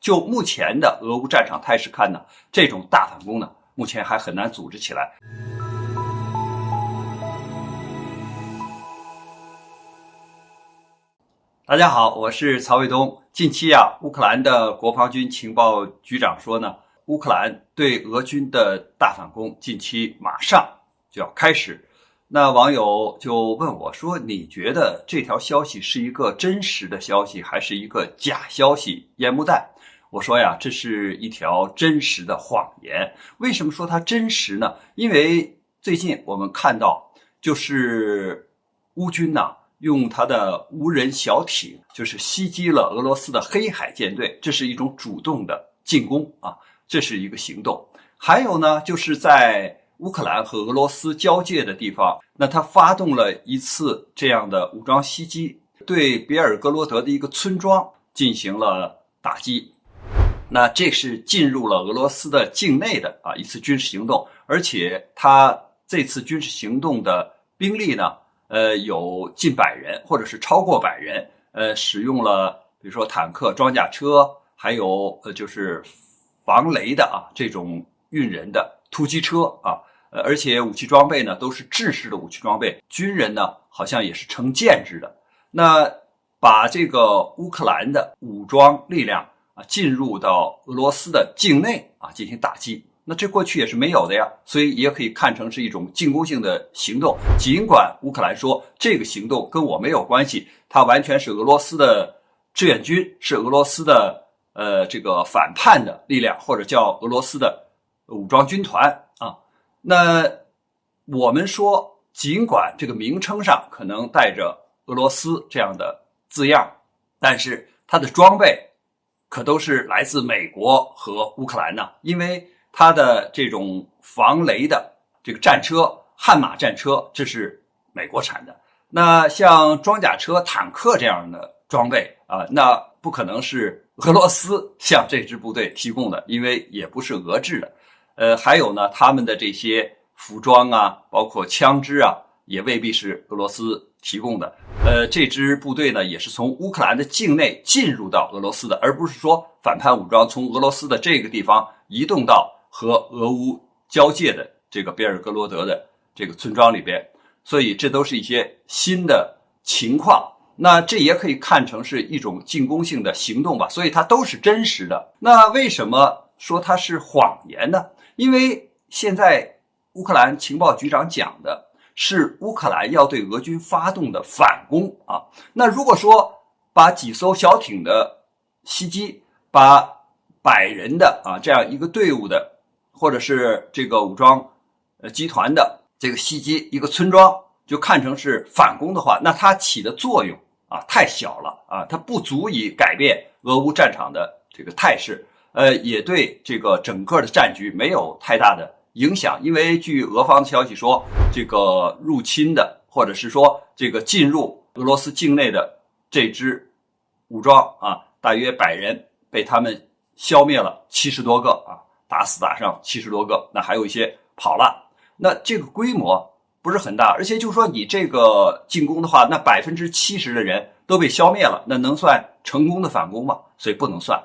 就目前的俄乌战场态势看呢，这种大反攻呢，目前还很难组织起来。大家好，我是曹卫东。近期乌克兰的国防军情报局长说呢，乌克兰对俄军的大反攻近期马上就要开始。那网友就问我说，你觉得这条消息是一个真实的消息还是一个假消息烟幕弹？我说呀，这是一条真实的谎言。为什么说它真实呢？因为最近我们看到就是乌军呢用他的无人小艇就是袭击了俄罗斯的黑海舰队，这是一种主动的进攻啊，这是一个行动。还有呢，就是在乌克兰和俄罗斯交界的地方，那他发动了一次这样的武装袭击，对别尔哥罗德的一个村庄进行了打击。那这是进入了俄罗斯的境内的一次军事行动，而且他这次军事行动的兵力呢，有近100人，或者是超过100人，使用了比如说坦克、装甲车，还有就是防雷的这种运人的突击车而且武器装备呢都是制式的武器装备，军人呢好像也是成建制的。那把这个乌克兰的武装力量进入到俄罗斯的境内进行打击，那这过去也是没有的呀，所以也可以看成是一种进攻性的行动。尽管乌克兰说这个行动跟我没有关系，它完全是俄罗斯的志愿军，是俄罗斯的这个反叛的力量，或者叫俄罗斯的武装军团那我们说，尽管这个名称上可能带着俄罗斯这样的字样，但是它的装备可都是来自美国和乌克兰呢，因为它的这种防雷的这个战车悍马战车，这是美国产的。那像装甲车、坦克这样的装备那不可能是俄罗斯向这支部队提供的，因为也不是俄制的。还有呢，他们的这些服装包括枪支也未必是俄罗斯提供的。这支部队呢，也是从乌克兰的境内进入到俄罗斯的，而不是说反叛武装从俄罗斯的这个地方移动到和俄乌交界的这个别尔哥罗德的这个村庄里边。所以这都是一些新的情况。那这也可以看成是一种进攻性的行动吧，所以它都是真实的。那为什么说它是谎言呢？因为现在乌克兰情报局长讲的是乌克兰要对俄军发动的反攻那如果说把几艘小艇的袭击，把100人的这样一个队伍的，或者是这个武装集团的这个袭击一个村庄，就看成是反攻的话，那它起的作用太小了它不足以改变俄乌战场的这个态势。也对这个整个的战局没有太大的影响，因为据俄方的消息说，这个入侵的或者是说这个进入俄罗斯境内的这支武装大约100人被他们消灭了70多个打死打伤70多个，那还有一些跑了。那这个规模不是很大，而且就是说你这个进攻的话，那70%的人都被消灭了，那能算成功的反攻吗？所以不能算。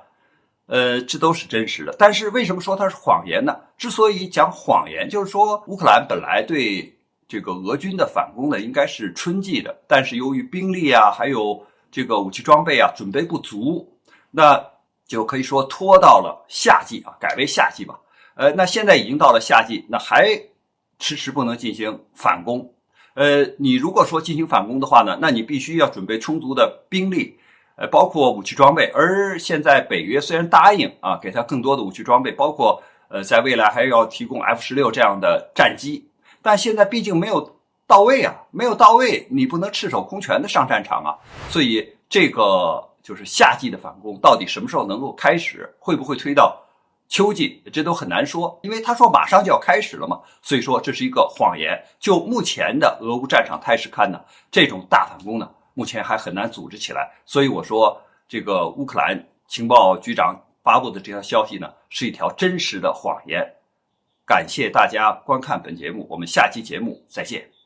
这都是真实的。但是为什么说它是谎言呢？之所以讲谎言，就是说乌克兰本来对这个俄军的反攻呢应该是春季的，但是由于兵力还有这个武器装备准备不足，那就可以说拖到了夏季改为夏季吧。那现在已经到了夏季，那还迟迟不能进行反攻。你如果说进行反攻的话呢，那你必须要准备充足的兵力，包括武器装备。而现在北约虽然答应给他更多的武器装备，包括在未来还要提供 F-16 这样的战机，但现在毕竟没有到位没有到位，你不能赤手空拳的上战场所以这个就是夏季的反攻到底什么时候能够开始，会不会推到秋季，这都很难说，因为他说马上就要开始了嘛，所以说这是一个谎言。就目前的俄乌战场态势看呢，这种大反攻呢目前还很难组织起来。所以我说这个乌克兰情报局长发布的这条消息呢是一条真实的谎言。感谢大家观看本节目，我们下期节目再见。